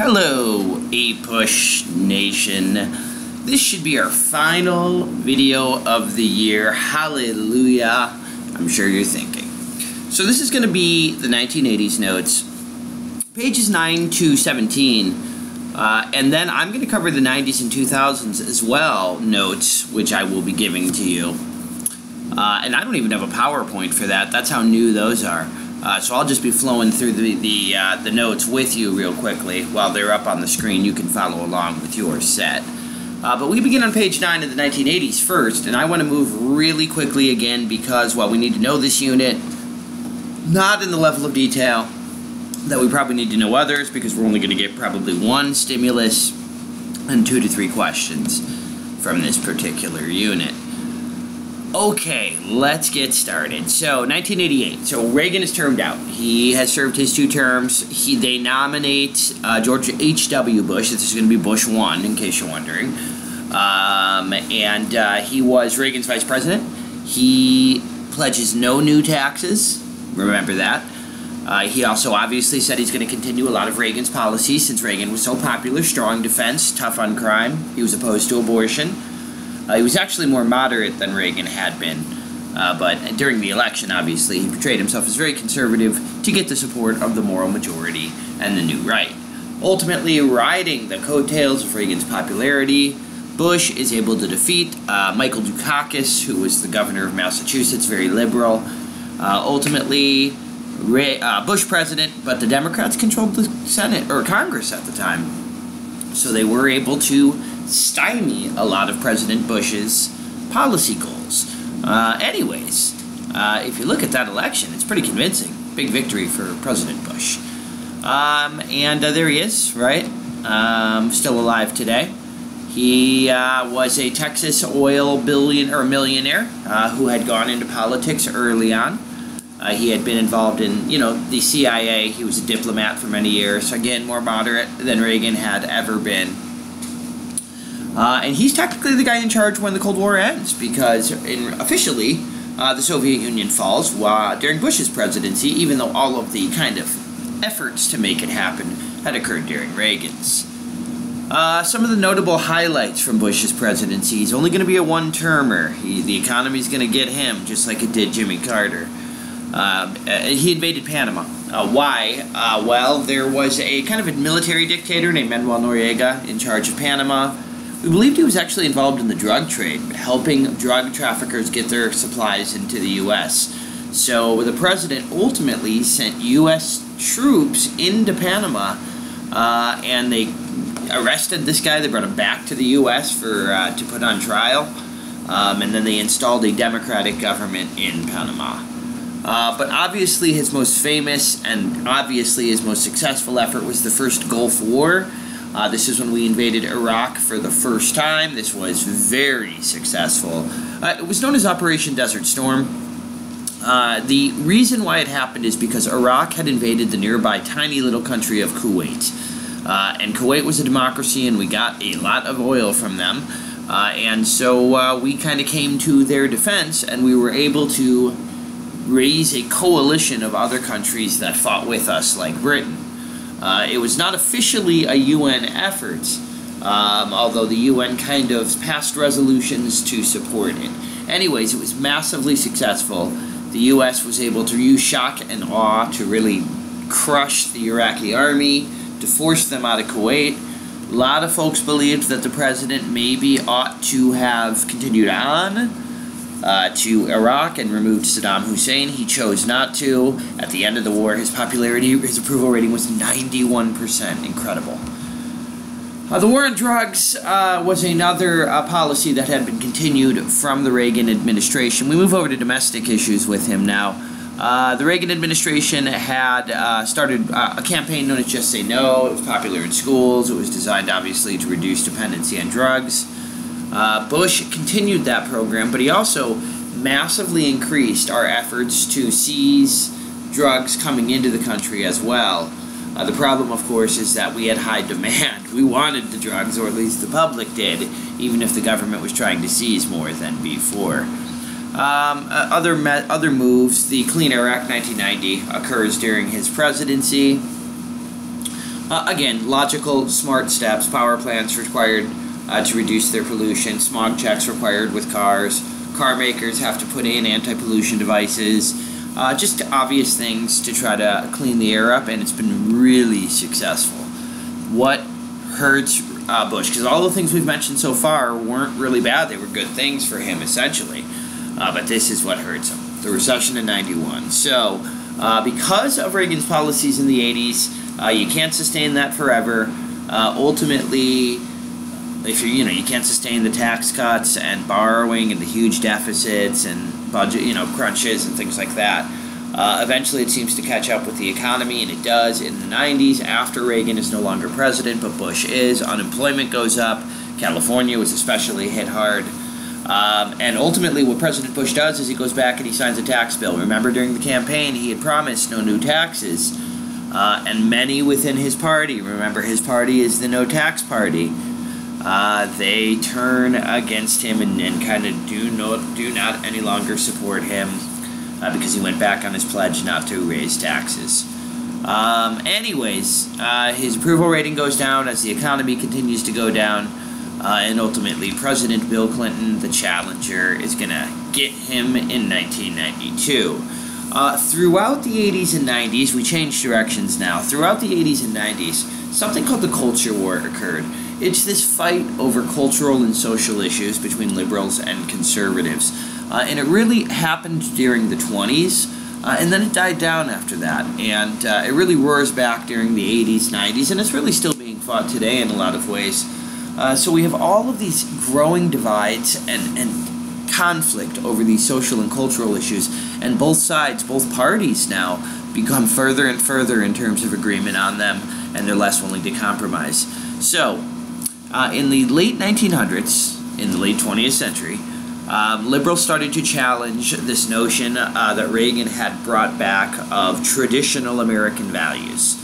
Hello, APUSH Nation. This should be our final video of the year. Hallelujah, I'm sure you're thinking. So this is going to be the 1980s notes, pages 9 to 17, and then I'm going to cover the 90s and 2000s as well notes, which I will be giving to you. And I don't even have a PowerPoint for that. That's how new those are. So I'll just be flowing through the notes with you real quickly while they're up on the screen. You can follow along with your set. But we begin on page 9 of the 1980s first, and I want to move really quickly again because while we need to know this unit, not in the level of detail that we probably need to know others, because we're only going to get probably one stimulus and 2 to 3 questions from this particular unit. Okay, let's get started. So, 1988. So, Reagan is termed out. He has served his 2 terms. They nominate George H.W. Bush. This is going to be Bush 1, in case you're wondering. He was Reagan's vice president. He pledges no new taxes. Remember that. He also obviously said he's going to continue a lot of Reagan's policies since Reagan was so popular. Strong defense, tough on crime. He was opposed to abortion. He was actually more moderate than Reagan had been, but during the election, obviously, he portrayed himself as very conservative to get the support of the moral majority and the new right. Ultimately, riding the coattails of Reagan's popularity, Bush is able to defeat Michael Dukakis, who was the governor of Massachusetts, very liberal. Ultimately, Bush president, but the Democrats controlled the Senate, or Congress at the time, so they were able to stymie a lot of President Bush's policy goals. If you look at that election, it's pretty convincing. Big victory for President Bush. There he is, right? Still alive today. He was a Texas oil millionaire who had gone into politics early on. He had been involved in, the CIA. He was a diplomat for many years. Again, more moderate than Reagan had ever been. And he's technically the guy in charge when the Cold War ends, because officially the Soviet Union falls during Bush's presidency, even though all of the kind of efforts to make it happen had occurred during Reagan's. Some of the notable highlights from Bush's presidency: he's only going to be a one-termer. The economy's going to get him, just like it did Jimmy Carter. He invaded Panama. Why? Well, there was a kind of a military dictator named Manuel Noriega in charge of Panama. We believed he was actually involved in the drug trade, helping drug traffickers get their supplies into the U.S. So the president ultimately sent U.S. troops into Panama, and they arrested this guy. They brought him back to the U.S. to put on trial, and then they installed a democratic government in Panama. But obviously his most famous and obviously his most successful effort was the first Gulf War. This is when we invaded Iraq for the first time. This was very successful. It was known as Operation Desert Storm. The reason why it happened is because Iraq had invaded the nearby tiny little country of Kuwait. And Kuwait was a democracy, and we got a lot of oil from them. So we kind of came to their defense, and we were able to raise a coalition of other countries that fought with us, like Britain. It was not officially a UN effort, although the UN kind of passed resolutions to support it. Anyways, it was massively successful. The US was able to use shock and awe to really crush the Iraqi army, to force them out of Kuwait. A lot of folks believed that the president maybe ought to have continued on to Iraq and removed Saddam Hussein. He chose not to. At the end of the war, his approval rating was 91%. Incredible. The war on drugs was another policy that had been continued from the Reagan administration. We move over to domestic issues with him now. The Reagan administration had started a campaign known as Just Say No. It was popular in schools. It was designed, obviously, to reduce dependency on drugs. Bush continued that program, but he also massively increased our efforts to seize drugs coming into the country as well. The problem, of course, is that we had high demand. We wanted the drugs, or at least the public did, even if the government was trying to seize more than before. Other moves: the Clean Air Act 1990 occurs during his presidency. Again, logical, smart steps. Power plants required to reduce their pollution. Smog checks required with cars. Car makers have to put in anti-pollution devices. Just obvious things to try to clean the air up, and it's been really successful. What hurts Bush? Because all the things we've mentioned so far weren't really bad. They were good things for him, essentially. But this is what hurts him. The recession in '91. So, because of Reagan's policies in the 80s, you can't sustain that forever. Ultimately, if you can't sustain the tax cuts and borrowing and the huge deficits and budget, crunches and things like that. Eventually, it seems to catch up with the economy, and it does in the 90s after Reagan is no longer president, but Bush is. Unemployment goes up. California was especially hit hard. And ultimately, what President Bush does is he goes back and he signs a tax bill. Remember, during the campaign, he had promised no new taxes. And many within his party, remember, his party is the no tax party, they turn against him and kind of do not any longer support him because he went back on his pledge not to raise taxes. His approval rating goes down as the economy continues to go down, and ultimately President Bill Clinton, the challenger, is going to get him in 1992. Throughout the 80s and 90s, we changed directions now. Throughout the 80s and 90s, something called the Culture War occurred. It's this fight over cultural and social issues between liberals and conservatives. And it really happened during the 20s, and then it died down after that. And it really roars back during the 80s, 90s, and it's really still being fought today in a lot of ways. So we have all of these growing divides and conflict over these social and cultural issues, and both sides, both parties now become further and further in terms of agreement on them, and they're less willing to compromise. So, in the late 1900s, in the late 20th century, liberals started to challenge this notion that Reagan had brought back of traditional American values.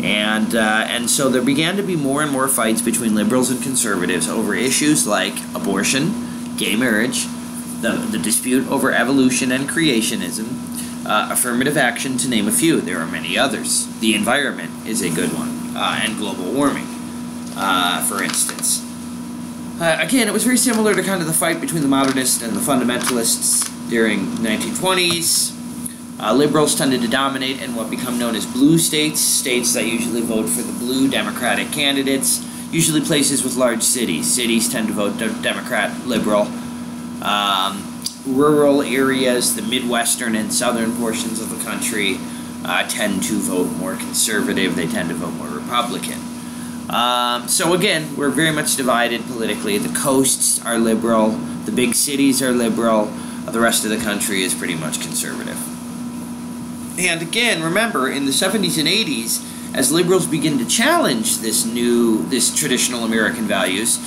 And so there began to be more and more fights between liberals and conservatives over issues like abortion, gay marriage, the dispute over evolution and creationism, affirmative action, to name a few. There are many others. The environment is a good one, and global warming, for instance. Again, it was very similar to kind of the fight between the modernists and the fundamentalists during the 1920s. Liberals tended to dominate in what become known as blue states, states that usually vote for the blue Democratic candidates, usually places with large cities. Cities tend to vote Democrat, liberal. Rural areas, the Midwestern and southern portions of the country, tend to vote more conservative. They tend to vote more Republican. So again, we're very much divided politically. The coasts are liberal, the big cities are liberal, the rest of the country is pretty much conservative. And again, remember, in the 70s and 80s, as liberals begin to challenge this traditional American values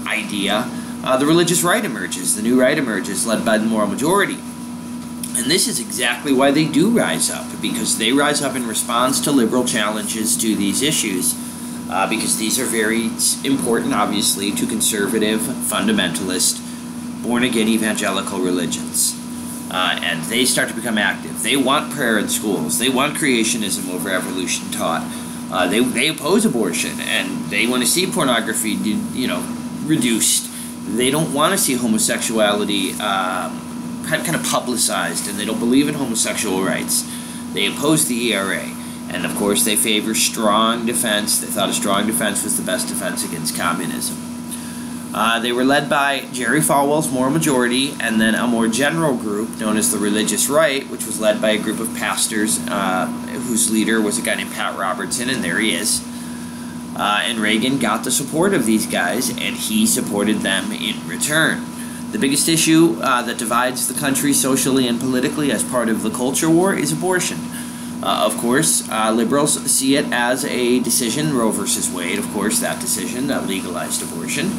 idea, the religious right emerges, the new right emerges, led by the moral majority. And this is exactly why they do rise up, because they rise up in response to liberal challenges to these issues, because these are very important, obviously, to conservative, fundamentalist, born-again evangelical religions. And they start to become active. They want prayer in schools. They want creationism over evolution taught. They oppose abortion, and they want to see pornography, reduced. They don't want to see homosexuality kind of publicized, and they don't believe in homosexual rights. They oppose the ERA, and of course they favor strong defense. They thought a strong defense was the best defense against communism. They were led by Jerry Falwell's moral majority, and then a more general group known as the religious right, which was led by a group of pastors whose leader was a guy named Pat Robertson, and there he is. And Reagan got the support of these guys, and he supported them in return. The biggest issue that divides the country socially and politically as part of the culture war is abortion. Of course, liberals see it as a decision, Roe versus Wade, of course, that decision that legalized abortion,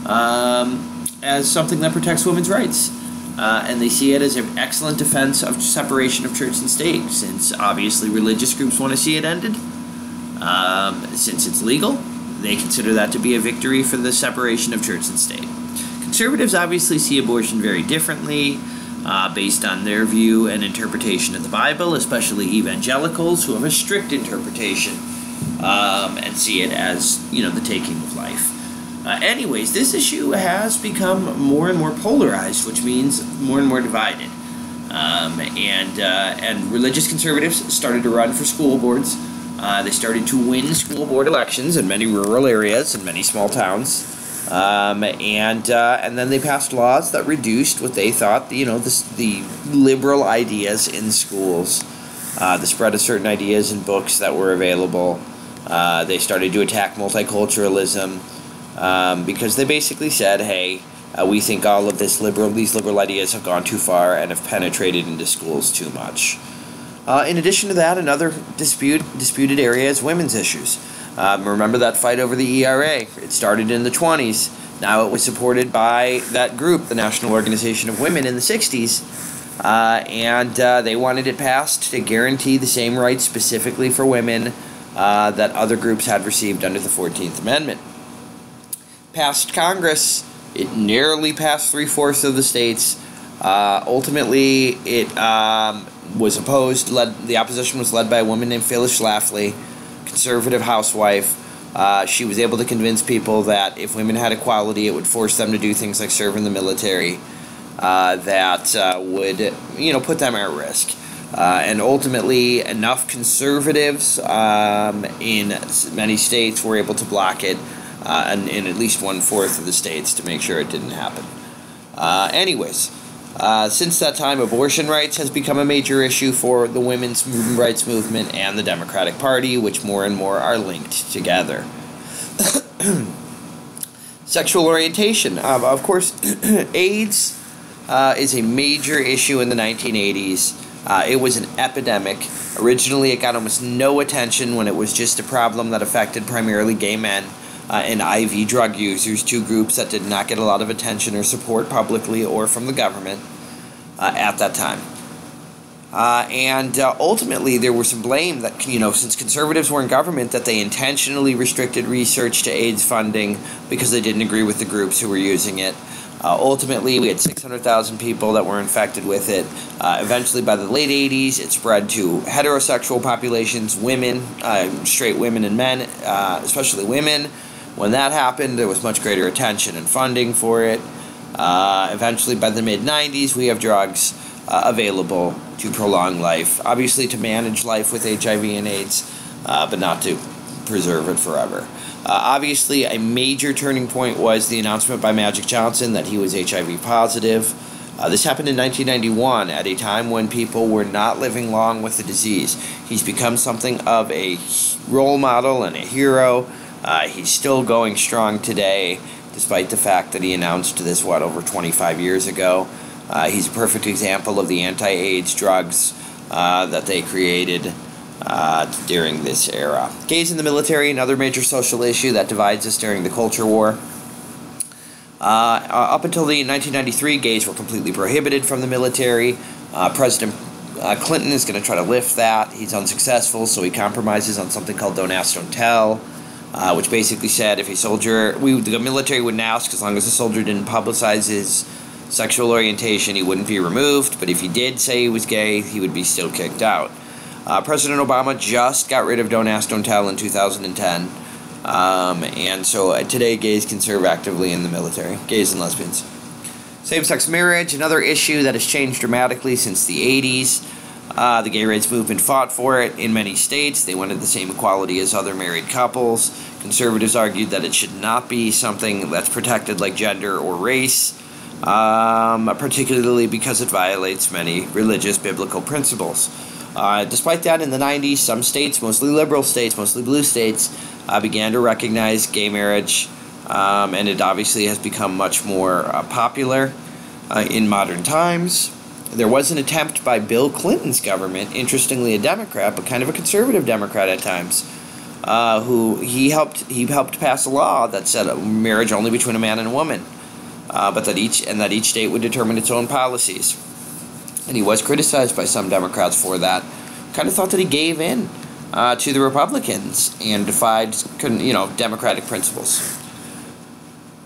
as something that protects women's rights. And they see it as an excellent defense of separation of church and state, since obviously religious groups want to see it ended. Since it's legal, they consider that to be a victory for the separation of church and state. Conservatives obviously see abortion very differently, based on their view and interpretation of the Bible, especially evangelicals who have a strict interpretation and see it as, the taking of life. Anyways, this issue has become more and more polarized, which means more and more divided. And religious conservatives started to run for school boards. They started to win school board elections in many rural areas and many small towns. And then they passed laws that reduced what they thought, the liberal ideas in schools, the spread of certain ideas in books that were available. They started to attack multiculturalism because they basically said, hey, we think all of these liberal ideas have gone too far and have penetrated into schools too much. In addition to that, another disputed area is women's issues. Remember that fight over the ERA? It started in the 20s. Now it was supported by that group, the National Organization of Women, in the 60s. And they wanted it passed to guarantee the same rights specifically for women that other groups had received under the 14th Amendment. Passed Congress. It narrowly passed 3/4 of the states. Ultimately, it was opposed. The opposition was led by a woman named Phyllis Schlafly, conservative housewife. She was able to convince people that if women had equality, it would force them to do things like serve in the military that would, put them at risk. And ultimately, enough conservatives in many states were able to block it, and in at least 1/4 of the states to make sure it didn't happen. Anyways, since that time, abortion rights has become a major issue for the women's rights movement and the Democratic Party, which more and more are linked together. Sexual orientation. Of course, AIDS is a major issue in the 1980s. It was an epidemic. Originally, it got almost no attention when it was just a problem that affected primarily gay men and IV drug users, two groups that did not get a lot of attention or support publicly or from the government at that time. And ultimately, there was some blame that, since conservatives were in government, that they intentionally restricted research to AIDS funding because they didn't agree with the groups who were using it. Ultimately, we had 600,000 people that were infected with it. Eventually, by the late 80s, it spread to heterosexual populations, women, straight women and men, especially women. When that happened, there was much greater attention and funding for it. Eventually, by the mid-90s, we have drugs available to prolong life. Obviously, to manage life with HIV and AIDS, but not to preserve it forever. Obviously, a major turning point was the announcement by Magic Johnson that he was HIV positive. This happened in 1991, at a time when people were not living long with the disease. He's become something of a role model and a hero. He's still going strong today, despite the fact that he announced this, over 25 years ago. He's a perfect example of the anti-AIDS drugs that they created during this era. Gays in the military, another major social issue that divides us during the culture war. Up until the 1993, gays were completely prohibited from the military. President Clinton is going to try to lift that. He's unsuccessful, so he compromises on something called Don't Ask, Don't Tell, which basically said if a soldier, the military wouldn't ask as long as the soldier didn't publicize his sexual orientation, he wouldn't be removed, but if he did say he was gay, he would be still kicked out. President Obama just got rid of Don't Ask, Don't Tell in 2010, and so today gays can serve actively in the military, gays and lesbians. Same-sex marriage, another issue that has changed dramatically since the 80s. The gay rights movement fought for it in many states. They wanted the same equality as other married couples. Conservatives argued that it should not be something that's protected like gender or race, particularly because it violates many religious biblical principles. Despite that, in the 90s, some states, mostly liberal states, mostly blue states, began to recognize gay marriage, and it obviously has become much more popular in modern times. There was an attempt by Bill Clinton's government, interestingly a Democrat, but kind of a conservative Democrat at times, who he helped pass a law that said marriage only between a man and a woman, but that each state would determine its own policies. And he was criticized by some Democrats for that. Kind of thought that he gave in to the Republicans and defied, democratic principles.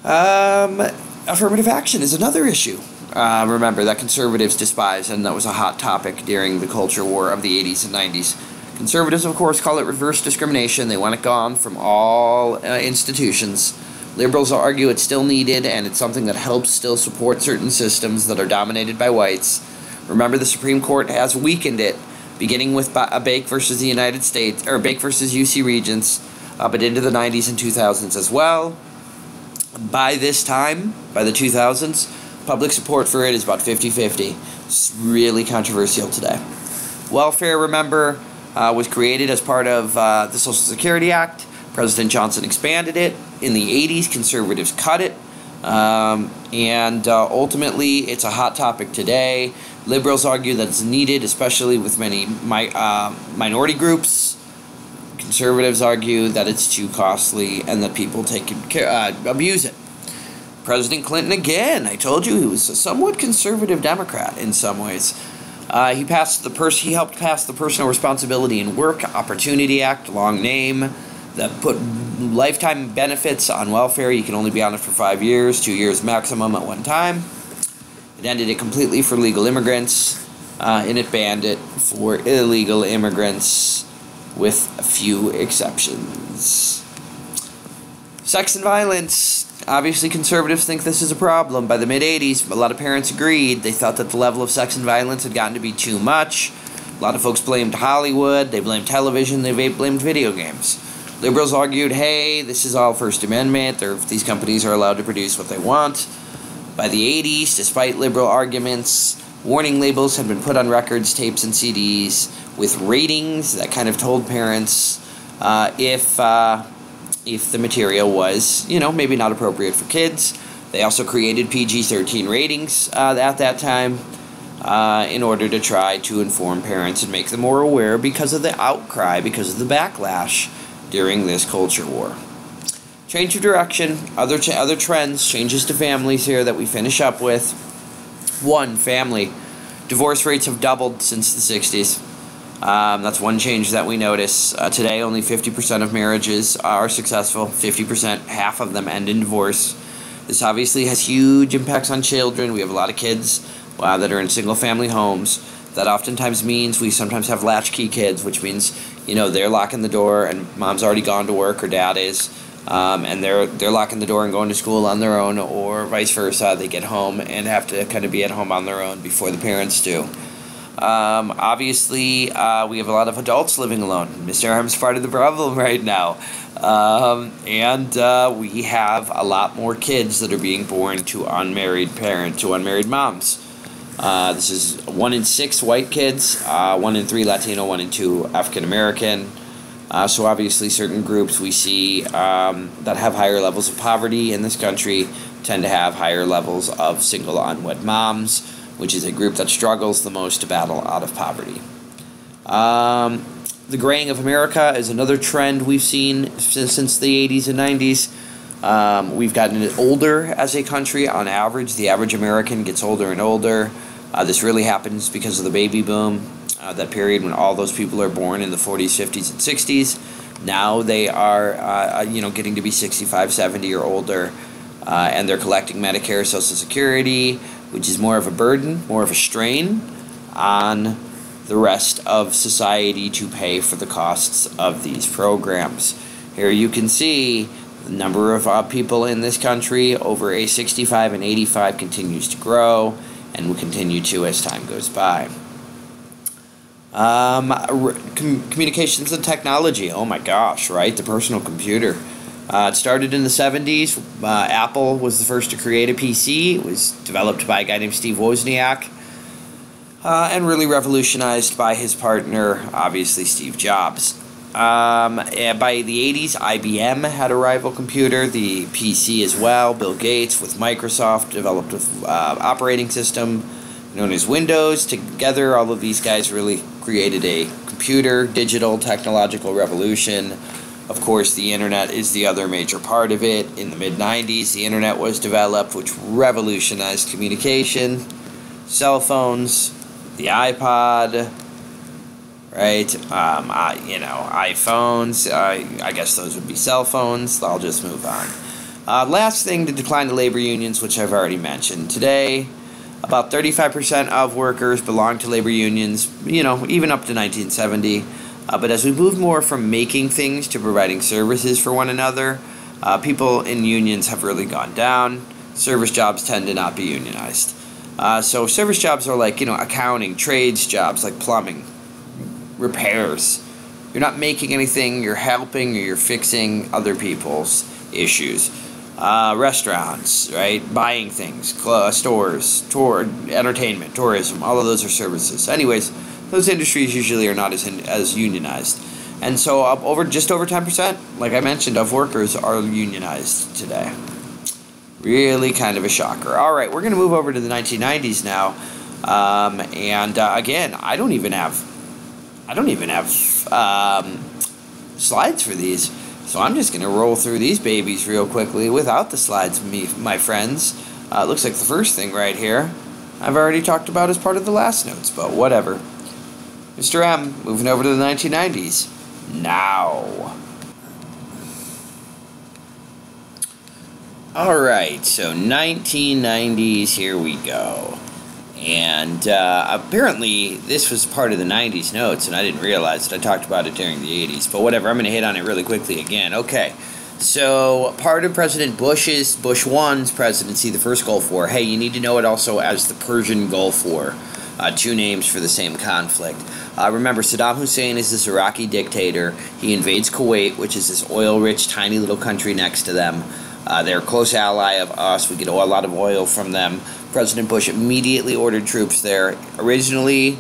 Affirmative action is another issue. Remember, that conservatives despise, and that was a hot topic during the culture war of the 80s and 90s. Conservatives, of course, call it reverse discrimination. They want it gone from all institutions. Liberals argue it's still needed, and it's something that helps still support certain systems that are dominated by whites. Remember, the Supreme Court has weakened it, beginning with Bake versus the United States, or Bake versus UC Regents, but into the 90s and 2000s as well. By this time, by the 2000s, public support for it is about 50-50. It's really controversial today. Welfare, remember, was created as part of the Social Security Act. President Johnson expanded it. In the 80s, conservatives cut it. And ultimately, it's a hot topic today. Liberals argue that it's needed, especially with many minority groups. Conservatives argue that it's too costly and that people abuse it. President Clinton, again, I told you he was a somewhat conservative Democrat in some ways. He helped pass the Personal Responsibility in Work Opportunity Act, long name, that put lifetime benefits on welfare. You can only be on it for 5 years, 2 years maximum at one time. It ended it completely for legal immigrants, and it banned it for illegal immigrants with a few exceptions. Sex and violence. Obviously, conservatives think this is a problem. By the mid-'80s, a lot of parents agreed. They thought that the level of sex and violence had gotten to be too much. A lot of folks blamed Hollywood, they blamed television, they blamed video games. Liberals argued, hey, this is all First Amendment. These companies are allowed to produce what they want. By the 80s, despite liberal arguments, warning labels had been put on records, tapes, and CDs with ratings that kind of told parents if the material was, maybe not appropriate for kids. They also created PG-13 ratings at that time in order to try to inform parents and make them more aware because of the outcry, because of the backlash during this culture war. Change of direction, other trends, changes to families here that we finish up with. 1, family. Divorce rates have doubled since the 60s. That's one change that we notice. Today, only 50% of marriages are successful. 50%, half of them end in divorce. This obviously has huge impacts on children. We have a lot of kids that are in single-family homes. That oftentimes means we sometimes have latchkey kids, which means, they're locking the door and mom's already gone to work or dad is, and they're locking the door and going to school on their own, or vice versa. They get home and have to kind of be at home on their own before the parents do. Obviously, we have a lot of adults living alone. Mr. Arm's part of the problem right now. And we have a lot more kids that are being born to unmarried moms. This is 1 in 6 white kids, 1 in 3 Latino, 1 in 2 African American. So obviously certain groups we see that have higher levels of poverty in this country tend to have higher levels of single unwed moms, which is a group that struggles the most to battle out of poverty. The graying of America is another trend we've seen since the 80s and 90s. We've gotten older as a country. On average, the average American gets older and older. This really happens because of the baby boom, that period when all those people are born in the 40s, 50s, and 60s. Now they are, getting to be 65, 70 or older, and they're collecting Medicare, Social Security, which is more of a burden, more of a strain on the rest of society to pay for the costs of these programs. Here you can see the number of people in this country over age 65 and 85 continues to grow and will continue to as time goes by. Communications and technology, oh my gosh, right? The personal computer. It started in the 70s. Apple was the first to create a PC. It was developed by a guy named Steve Wozniak and really revolutionized by his partner, obviously Steve Jobs. By the 80s, IBM had a rival computer, the PC as well. Bill Gates with Microsoft developed an operating system known as Windows. Together, all of these guys really created a computer, digital, technological revolution. Of course, the internet is the other major part of it. In the mid-90s, the internet was developed, which revolutionized communication. Cell phones, the iPod, right? iPhones. I guess those would be cell phones. I'll just move on. Last thing, the decline of labor unions, which I've already mentioned. Today, about 35% of workers belong to labor unions, even up to 1970. But as we move more from making things to providing services for one another, people in unions have really gone down. Service jobs tend to not be unionized. So service jobs are like, accounting, trades jobs like plumbing, repairs. You're not making anything, you're helping or you're fixing other people's issues. Restaurants, right? Buying things, stores, entertainment, tourism, all of those are services. Anyways, those industries usually are not as unionized. And so just over 10%, like I mentioned, of workers are unionized today. Really kind of a shocker. All right, we're going to move over to the 1990s now. Again, I don't even have slides for these. So I'm just going to roll through these babies real quickly without the slides, my friends. It looks like the first thing right here I've already talked about as part of the last notes, but whatever. Mr. M, moving over to the 1990s. Now. Alright, so 1990s, here we go. And apparently this was part of the 90s notes, and I didn't realize that I talked about it during the 80s. But whatever, I'm going to hit on it really quickly again. Okay, so part of President Bush 1's presidency, the first Gulf War. Hey, you need to know it also as the Persian Gulf War. Two names for the same conflict. Remember, Saddam Hussein is this Iraqi dictator. He invades Kuwait, which is this oil-rich, tiny little country next to them. They're a close ally of us. We get a lot of oil from them. President Bush immediately ordered troops there. Originally,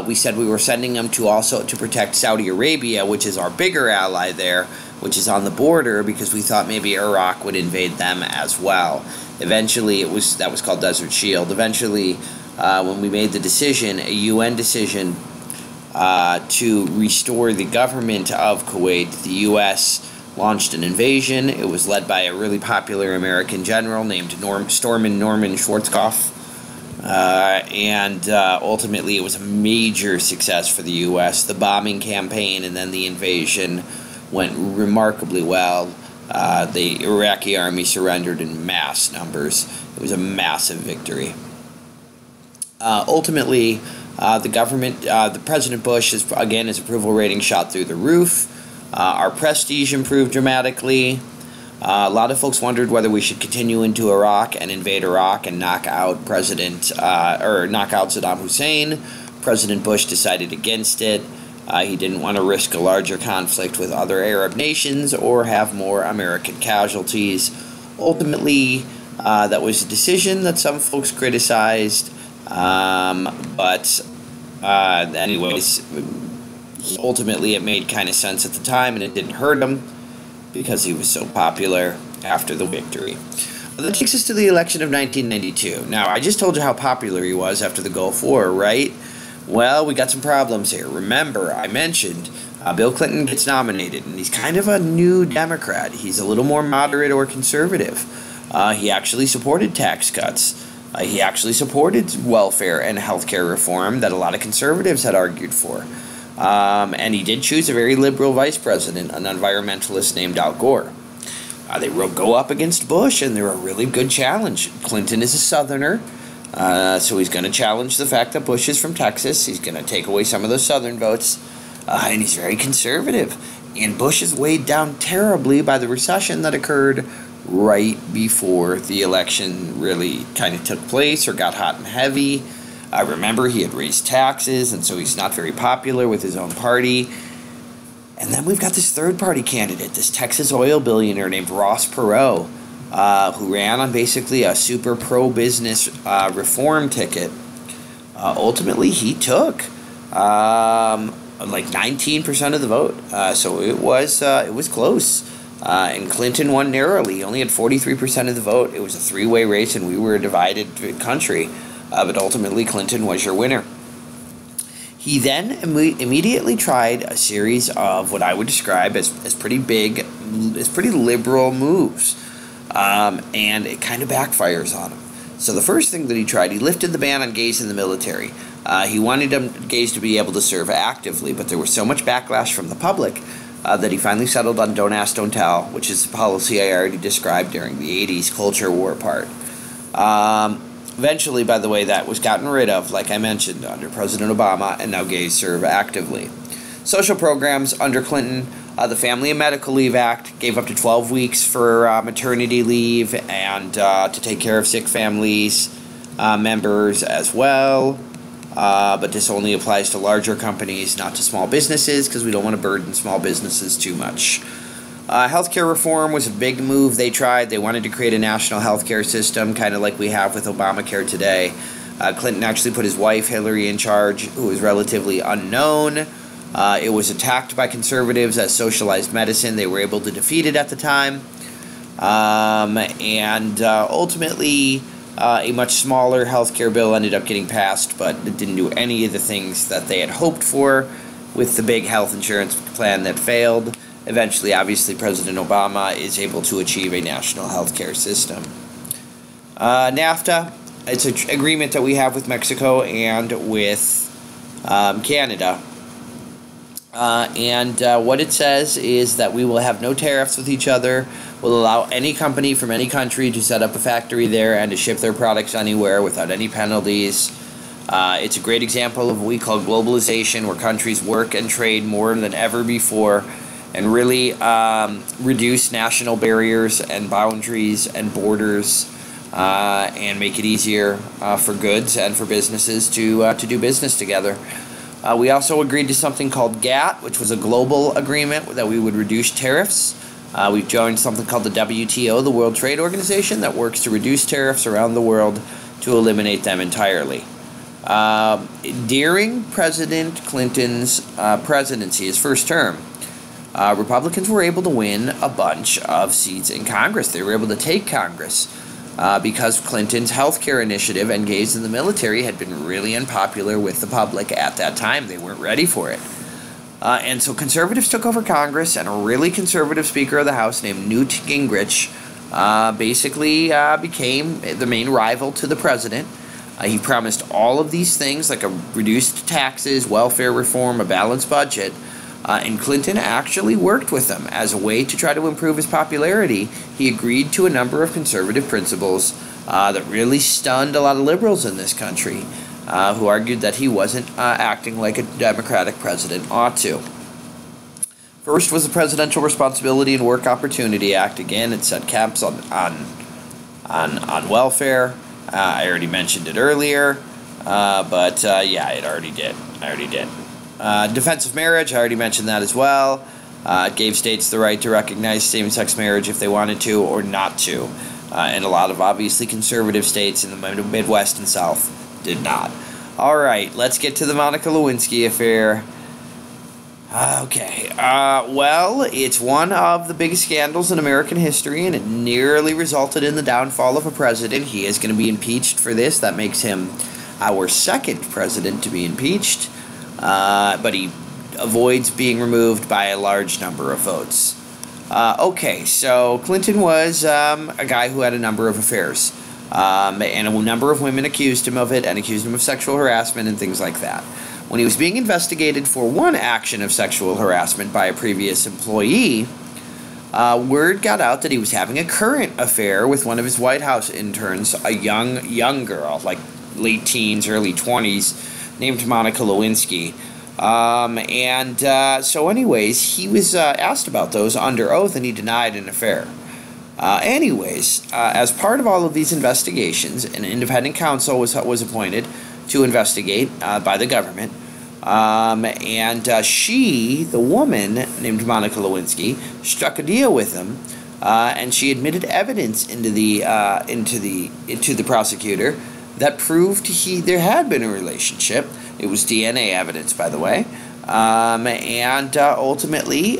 we said we were sending them to protect Saudi Arabia, which is our bigger ally there, which is on the border, because we thought maybe Iraq would invade them as well. Eventually, that was called Desert Shield. Eventually, when we made the decision, a UN decision to restore the government of Kuwait, the U.S. launched an invasion. It was led by a really popular American general named Storeman Norman Schwarzkopf. Ultimately, it was a major success for the U.S. The bombing campaign and then the invasion went remarkably well. The Iraqi army surrendered in mass numbers. It was a massive victory. Ultimately, the President Bush, his approval rating shot through the roof. Our prestige improved dramatically. A lot of folks wondered whether we should continue into Iraq and invade Iraq and knock out Saddam Hussein. President Bush decided against it. He didn't want to risk a larger conflict with other Arab nations or have more American casualties. Ultimately, that was a decision that some folks criticized. Anyways, ultimately it made kind of sense at the time, and it didn't hurt him because he was so popular after the victory. Well, that takes us to the election of 1992. Now, I just told you how popular he was after the Gulf War, right? Well, we got some problems here. Remember, I mentioned Bill Clinton gets nominated, and he's kind of a new Democrat. He's a little more moderate or conservative. He actually supported tax cuts. He actually supported welfare and healthcare reform that a lot of conservatives had argued for. And he did choose a very liberal vice president, an environmentalist named Al Gore. They go up against Bush, and they're a really good challenge. Clinton is a Southerner, so he's going to challenge the fact that Bush is from Texas. He's going to take away some of those Southern votes, and he's very conservative. And Bush is weighed down terribly by the recession that occurred right before the election really kind of took place or got hot and heavy. Remember, he had raised taxes, and so he's not very popular with his own party. And then we've got this third-party candidate, this Texas oil billionaire named Ross Perot, who ran on basically a super pro-business reform ticket. Ultimately, he took like 19% of the vote, so it was close. And Clinton won narrowly. He only had 43% of the vote. It was a three-way race, and we were a divided country. But ultimately, Clinton was your winner. He then immediately tried a series of what I would describe as pretty liberal moves. And it kind of backfires on him. So the first thing that he tried, he lifted the ban on gays in the military. He wanted gays to be able to serve actively, but there was so much backlash from the public that he finally settled on Don't Ask, Don't Tell, which is the policy I already described during the 80s culture war part. Eventually, by the way, that was gotten rid of, like I mentioned, under President Obama, and now gays serve actively. Social programs under Clinton, the Family and Medical Leave Act gave up to 12 weeks for maternity leave and to take care of sick families members as well. But this only applies to larger companies, not to small businesses, because we don't want to burden small businesses too much. Healthcare reform was a big move they tried. They wanted to create a national healthcare system, kind of like we have with Obamacare today. Clinton actually put his wife, Hillary, in charge, who was relatively unknown. It was attacked by conservatives as socialized medicine. They were able to defeat it at the time. Ultimately, a much smaller healthcare bill ended up getting passed, but it didn't do any of the things that they had hoped for with the big health insurance plan that failed. Eventually, obviously, President Obama is able to achieve a national healthcare system. NAFTA, it's an agreement that we have with Mexico and with Canada. What it says is that we will have no tariffs with each other. We'll allow any company from any country to set up a factory there and to ship their products anywhere without any penalties. It's a great example of what we call globalization, where countries work and trade more than ever before and really reduce national barriers and boundaries and borders and make it easier for goods and for businesses to do business together. We also agreed to something called GATT, which was a global agreement that we would reduce tariffs. We've joined something called the WTO, the World Trade Organization, that works to reduce tariffs around the world to eliminate them entirely. During President Clinton's presidency, his first term, Republicans were able to win a bunch of seats in Congress. They were able to take Congress because Clinton's health care initiative and gays in the military had been really unpopular with the public at that time. They weren't ready for it. And so conservatives took over Congress, and a really conservative Speaker of the House named Newt Gingrich basically became the main rival to the president. He promised all of these things, like a reduced taxes, welfare reform, a balanced budget, and Clinton actually worked with them as a way to try to improve his popularity. He agreed to a number of conservative principles that really stunned a lot of liberals in this country, who argued that he wasn't acting like a Democratic president ought to. First was the Presidential Responsibility and Work Opportunity Act. Again, it set caps on welfare. I already mentioned it earlier, but yeah, it already did. Defense of marriage, I already mentioned that as well. It gave states the right to recognize same-sex marriage if they wanted to or not to. And a lot of obviously conservative states in the Midwest and South did not. All right, let's get to the Monica Lewinsky affair. Okay, well, it's one of the biggest scandals in American history, and it nearly resulted in the downfall of a president. He is going to be impeached for this. That makes him our second president to be impeached, but he avoids being removed by a large number of votes. Okay, so Clinton was a guy who had a number of affairs, and a number of women accused him of it and accused him of sexual harassment and things like that. When he was being investigated for one action of sexual harassment by a previous employee, word got out that he was having a current affair with one of his White House interns, a young girl, like late teens, early 20s, named Monica Lewinsky. So anyways, he was asked about those under oath, and he denied an affair. As part of all of these investigations, an independent counsel was appointed to investigate by the government. She, the woman named Monica Lewinsky, struck a deal with him, and she admitted evidence into the prosecutor that proved there had been a relationship. It was DNA evidence, by the way. Ultimately, he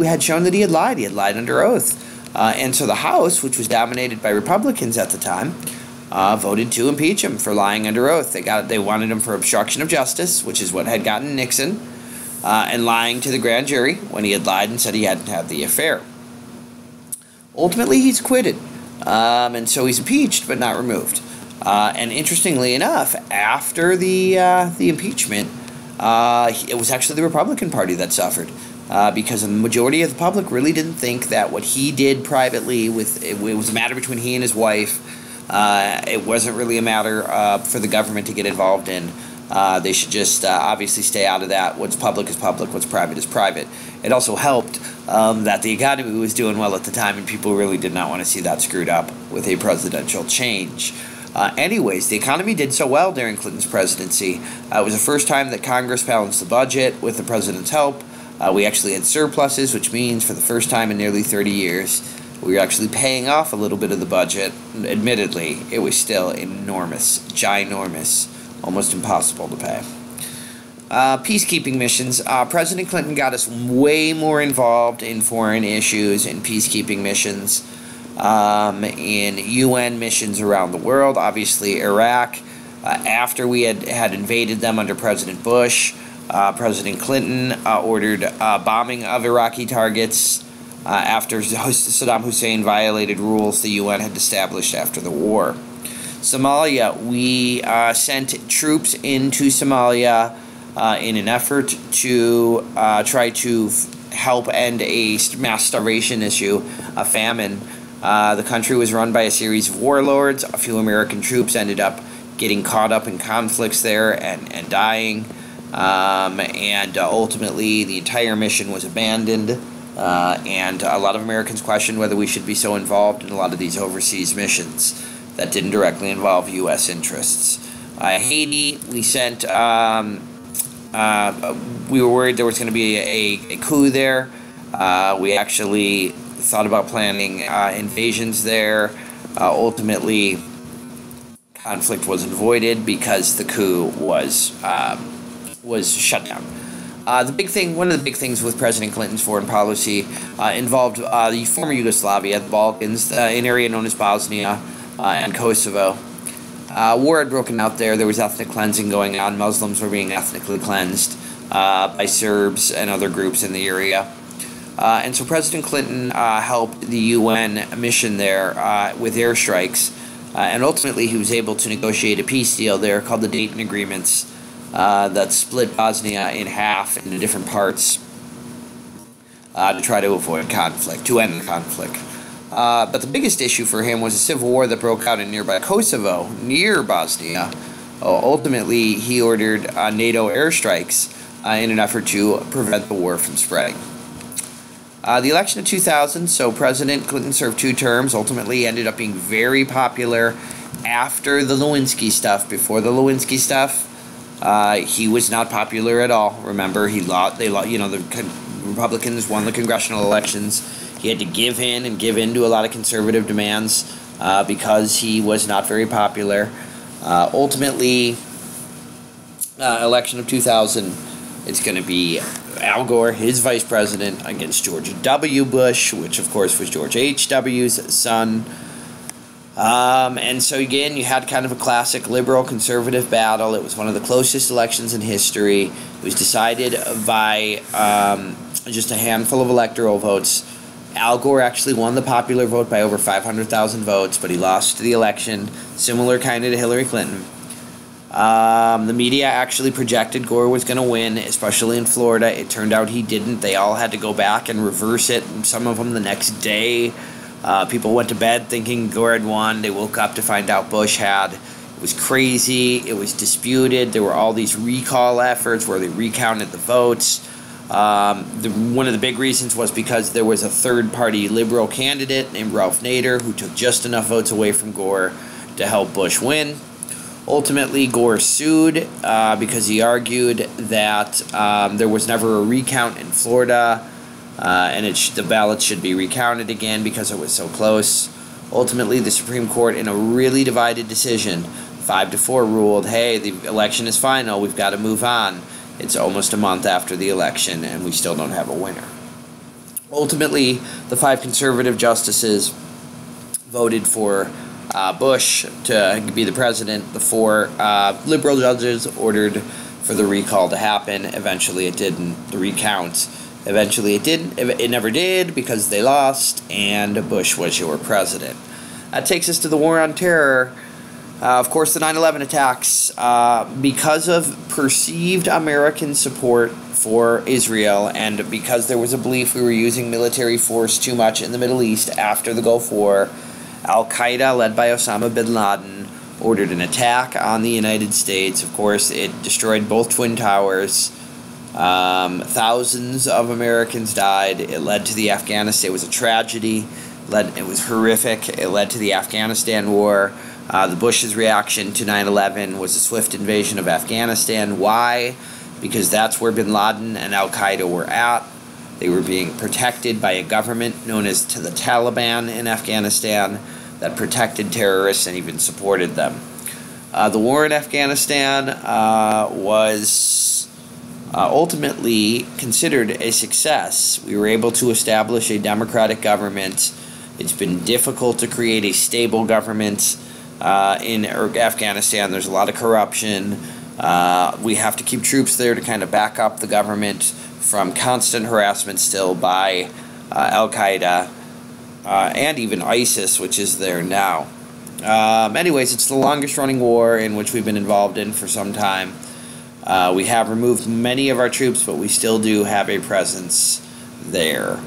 had shown that he had lied. He had lied under oath. And so the House, which was dominated by Republicans at the time, voted to impeach him for lying under oath. They wanted him for obstruction of justice, which is what had gotten Nixon, and lying to the grand jury when he had lied and said he hadn't had the affair. Ultimately, he's acquitted, and so he's impeached but not removed. And interestingly enough, after the impeachment, it was actually the Republican Party that suffered, because the majority of the public really didn't think that what he did privately it was a matter between he and his wife. It wasn't really a matter for the government to get involved in. They should just obviously stay out of that. What's public is public, what's private is private. It also helped that the economy was doing well at the time, and people really did not want to see that screwed up with a presidential change. Anyways, the economy did so well during Clinton's presidency. It was the first time that Congress balanced the budget with the president's help. We actually had surpluses, which means for the first time in nearly 30 years, we were actually paying off a little bit of the budget. Admittedly, it was still enormous, ginormous, almost impossible to pay. Peacekeeping missions. President Clinton got us way more involved in foreign issues and peacekeeping missions, in UN missions around the world. Obviously, Iraq. After we had invaded them under President Bush, President Clinton ordered bombing of Iraqi targets after Saddam Hussein violated rules the UN had established after the war. Somalia. We sent troops into Somalia in an effort to try to help end a mass starvation issue, a famine. The country was run by a series of warlords. A few American troops ended up getting caught up in conflicts there and dying. And ultimately, the entire mission was abandoned. And a lot of Americans questioned whether we should be so involved in a lot of these overseas missions that didn't directly involve U.S. interests. Haiti, we sent... we were worried there was going to be a coup there. We actually thought about planning invasions there. Ultimately, conflict was avoided because the coup was shut down. One of the big things with President Clinton's foreign policy involved the former Yugoslavia, the Balkans, an area known as Bosnia and Kosovo. War had broken out there. There was ethnic cleansing going on. Muslims were being ethnically cleansed by Serbs and other groups in the area. And so President Clinton helped the UN mission there with airstrikes. And ultimately, he was able to negotiate a peace deal there called the Dayton Agreements that split Bosnia in half into different parts to try to avoid conflict, to end the conflict. But the biggest issue for him was a civil war that broke out in nearby Kosovo, near Bosnia. Ultimately, he ordered NATO airstrikes in an effort to prevent the war from spreading. The election of 2000, so President Clinton served 2 terms, ultimately ended up being very popular after the Lewinsky stuff. Before the Lewinsky stuff, he was not popular at all. Remember, the Republicans won the congressional elections. He had to give in to a lot of conservative demands because he was not very popular. Ultimately, election of 2000, it's going to be Al Gore, his vice president, against George W. Bush, which of course was George H.W.'s son. And so again, you had kind of a classic liberal-conservative battle. It was one of the closest elections in history. It was decided by just a handful of electoral votes. Al Gore actually won the popular vote by over 500,000 votes, but he lost the election, similar kind of to Hillary Clinton. The media actually projected Gore was going to win, especially in Florida. It turned out he didn't. They all had to go back and reverse it, some of them the next day. People went to bed thinking Gore had won. They woke up to find out Bush had. It was crazy. It was disputed. There were all these recall efforts where they recounted the votes. One of the big reasons was because there was a third-party liberal candidate named Ralph Nader who took just enough votes away from Gore to help Bush win. Ultimately, Gore sued because he argued that there was never a recount in Florida, and the ballots should be recounted again because it was so close. Ultimately, the Supreme Court, in a really divided decision, 5-4, ruled, hey, the election is final, we've got to move on. It's almost a month after the election, and we still don't have a winner. Ultimately, the 5 conservative justices voted for Bush to be the president. The 4 liberal judges ordered for the recall to happen. Eventually, it didn't. The recount, eventually it didn't. It never did because they lost, and Bush was your president. That takes us to the War on Terror. Of course, the 9/11 attacks, because of perceived American support for Israel and because there was a belief we were using military force too much in the Middle East after the Gulf War, Al-Qaeda, led by Osama bin Laden, ordered an attack on the United States. Of course, it destroyed both Twin Towers. Thousands of Americans died. It led to the Afghanistan. It was a tragedy. It was horrific. It led to the Afghanistan war. The Bush's reaction to 9/11 was a swift invasion of Afghanistan. Why? Because that's where bin Laden and Al-Qaeda were at. They were being protected by a government known as the Taliban in Afghanistan that protected terrorists and even supported them. The war in Afghanistan was ultimately considered a success. We were able to establish a democratic government. It's been difficult to create a stable government in Afghanistan. There's a lot of corruption. We have to keep troops there to kind of back up the government from constant harassment still by Al-Qaeda and even ISIS, which is there now. Anyways, it's the longest running war in which we've been involved in for some time. We have removed many of our troops, but we still do have a presence there.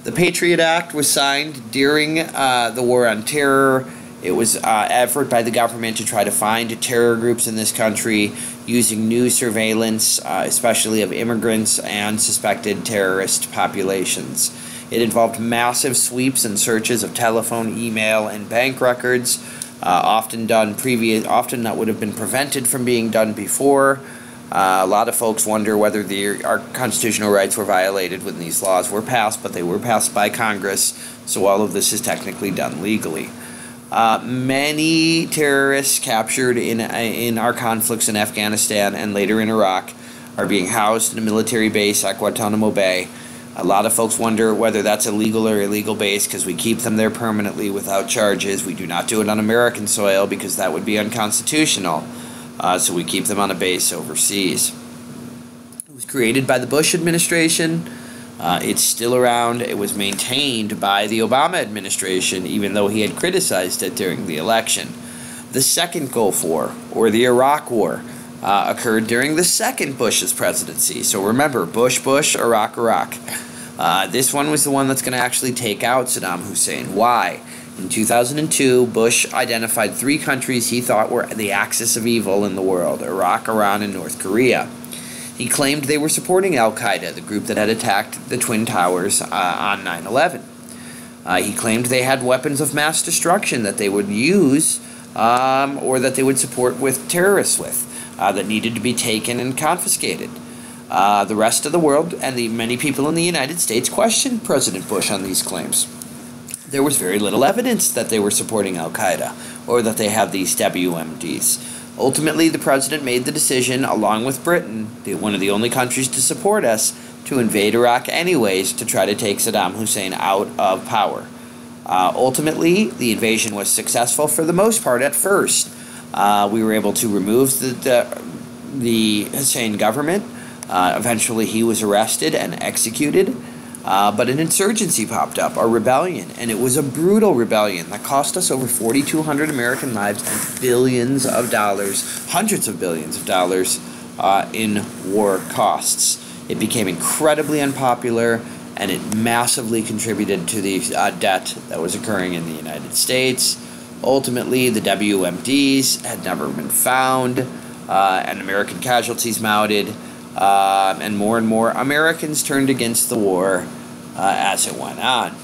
The Patriot Act was signed during the war on terror. It was an effort by the government to try to find terror groups in this country using new surveillance, especially of immigrants and suspected terrorist populations. It involved massive sweeps and searches of telephone, email, and bank records, often that would have been prevented from being done before. A lot of folks wonder whether our constitutional rights were violated when these laws were passed, but they were passed by Congress, so all of this is technically done legally. Many terrorists captured in our conflicts in Afghanistan and later in Iraq are being housed in a military base at Guantanamo Bay. A lot of folks wonder whether that's a legal or illegal base because we keep them there permanently without charges. We do not do it on American soil because that would be unconstitutional. So we keep them on a base overseas. It was created by the Bush administration. It's still around. It was maintained by the Obama administration, even though he had criticized it during the election. The second Gulf War, or the Iraq War, occurred during the second Bush's presidency. So remember, Bush, Iraq, Iraq. This one was the one that's going to actually take out Saddam Hussein. Why? In 2002, Bush identified 3 countries he thought were the axis of evil in the world: Iraq, Iran, and North Korea. He claimed they were supporting Al-Qaeda, the group that had attacked the Twin Towers on 9/11. He claimed they had weapons of mass destruction that they would use or that they would support with terrorists with that needed to be taken and confiscated. The rest of the world and the many people in the United States questioned President Bush on these claims. There was very little evidence that they were supporting Al-Qaeda or that they had these WMDs. Ultimately, the president made the decision, along with Britain, one of the only countries to support us, to invade Iraq anyways to try to take Saddam Hussein out of power. Ultimately, the invasion was successful for the most part at first. We were able to remove the Hussein government. Eventually, he was arrested and executed. But an insurgency popped up, a rebellion, and it was a brutal rebellion that cost us over 4,200 American lives and billions of dollars, hundreds of billions of dollars in war costs. It became incredibly unpopular, and it massively contributed to the debt that was occurring in the United States. Ultimately, the WMDs had never been found, and American casualties mounted. And more Americans turned against the war as it went on.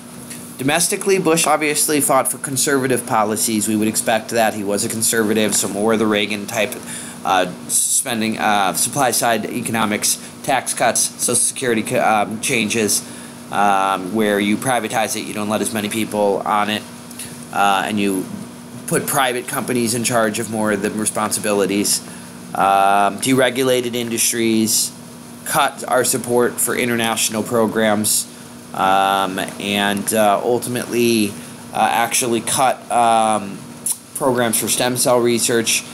Domestically, Bush obviously fought for conservative policies. We would expect that. He was a conservative, so more of the Reagan-type spending, supply-side economics, tax cuts, Social Security changes, where you privatize it, you don't let as many people on it, and you put private companies in charge of more of the responsibilities. Deregulated industries, cut our support for international programs, and ultimately actually cut programs for stem cell research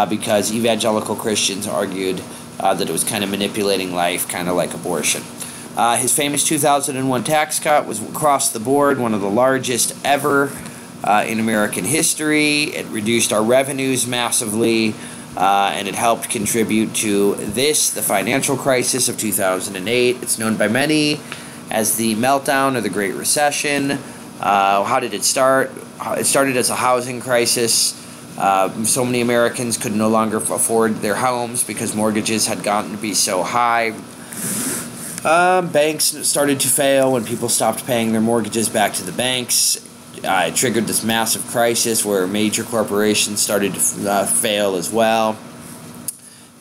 because evangelical Christians argued that it was kind of manipulating life, kind of like abortion. His famous 2001 tax cut was across the board, one of the largest ever in American history. It reduced our revenues massively. And it helped contribute to the financial crisis of 2008. It's known by many as the meltdown or the Great Recession. How did it start? It started as a housing crisis. So many Americans could no longer afford their homes because mortgages had gotten to be so high. Banks started to fail when people stopped paying their mortgages back to the banks. It triggered this massive crisis where major corporations started to fail as well.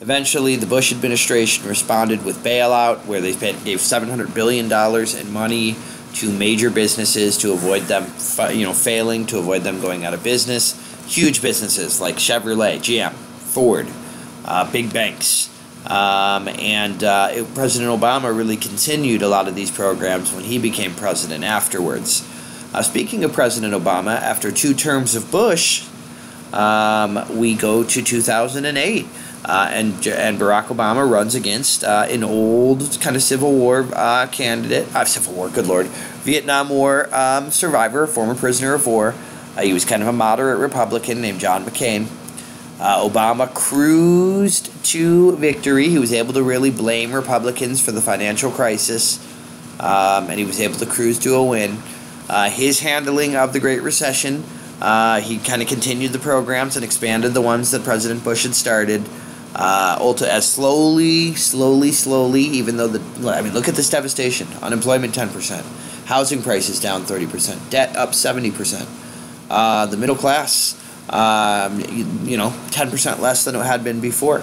Eventually, the Bush administration responded with bailout, where they gave $700 billion in money to major businesses to avoid them, failing, to avoid them going out of business. Huge businesses like Chevrolet, GM, Ford, big banks. President Obama really continued a lot of these programs when he became president afterwards. Speaking of President Obama, after 2 terms of Bush, we go to 2008, and Barack Obama runs against an old kind of Civil War candidate, Civil War, good Lord, Vietnam War survivor, former prisoner of war. He was kind of a moderate Republican named John McCain. Obama cruised to victory. He was able to really blame Republicans for the financial crisis, and he was able to cruise to a win. His handling of the Great Recession, he kind of continued the programs and expanded the ones that President Bush had started. As slowly, even though look at this devastation. Unemployment 10%, housing prices down 30%, debt up 70%. The middle class, 10% less than it had been before.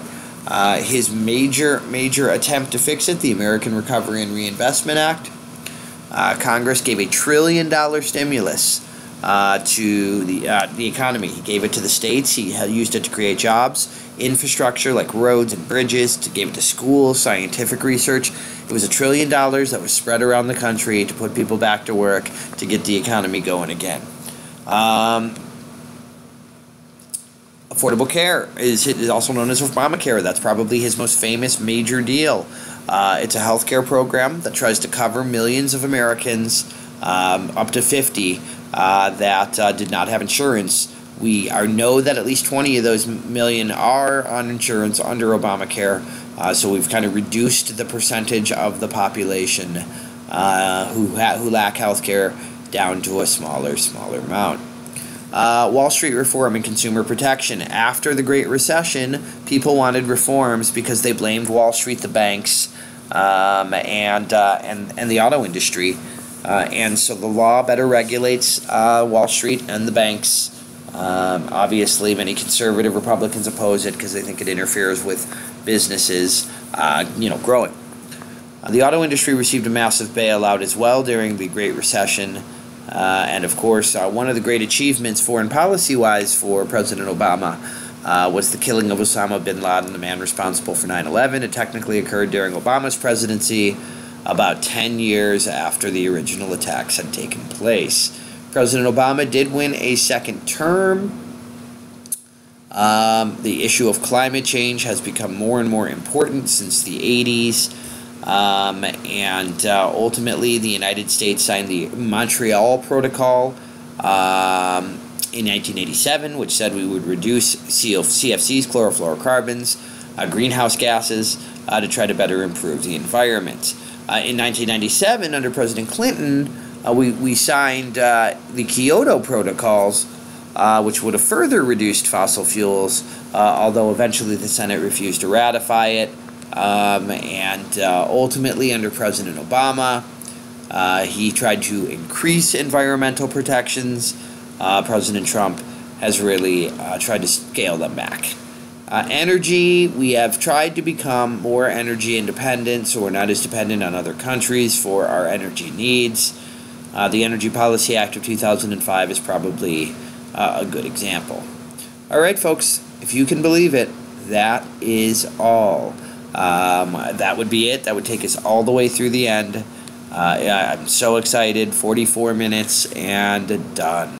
His major attempt to fix it, the American Recovery and Reinvestment Act. Congress gave $1 trillion stimulus to the economy. He gave it to the states. He used it to create jobs, infrastructure like roads and bridges. Gave it to schools, scientific research. It was $1 trillion that was spread around the country to put people back to work, to get the economy going again. Affordable care is also known as Obamacare. That's probably his most famous major deal. It's a health care program that tries to cover millions of Americans, up to 50, that did not have insurance. We know that at least 20 of those million are on insurance under Obamacare, so we've kind of reduced the percentage of the population who lack health care down to a smaller amount. Wall Street reform and consumer protection. After the Great Recession, people wanted reforms because they blamed Wall Street, the banks, and the auto industry. And so the law better regulates Wall Street and the banks. Obviously, many conservative Republicans oppose it because they think it interferes with businesses, growing. The auto industry received a massive bailout as well during the Great Recession. And of course, one of the great achievements foreign policy-wise for President Obama was the killing of Osama bin Laden, the man responsible for 9/11. It technically occurred during Obama's presidency, about 10 years after the original attacks had taken place. President Obama did win a second term. The issue of climate change has become more and more important since the 80s. Ultimately, the United States signed the Montreal Protocol in 1987, which said we would reduce CFCs, chlorofluorocarbons, greenhouse gases, to try to better improve the environment. In 1997, under President Clinton, we signed the Kyoto Protocols, which would have further reduced fossil fuels, although eventually the Senate refused to ratify it. Ultimately, under President Obama, he tried to increase environmental protections. President Trump has really tried to scale them back. Energy, we have tried to become more energy independent, so we're not as dependent on other countries for our energy needs. The Energy Policy Act of 2005 is probably a good example. All right, folks, if you can believe it, that is all. That would be it. That would take us all the way through the end. I'm so excited. 44 minutes and done.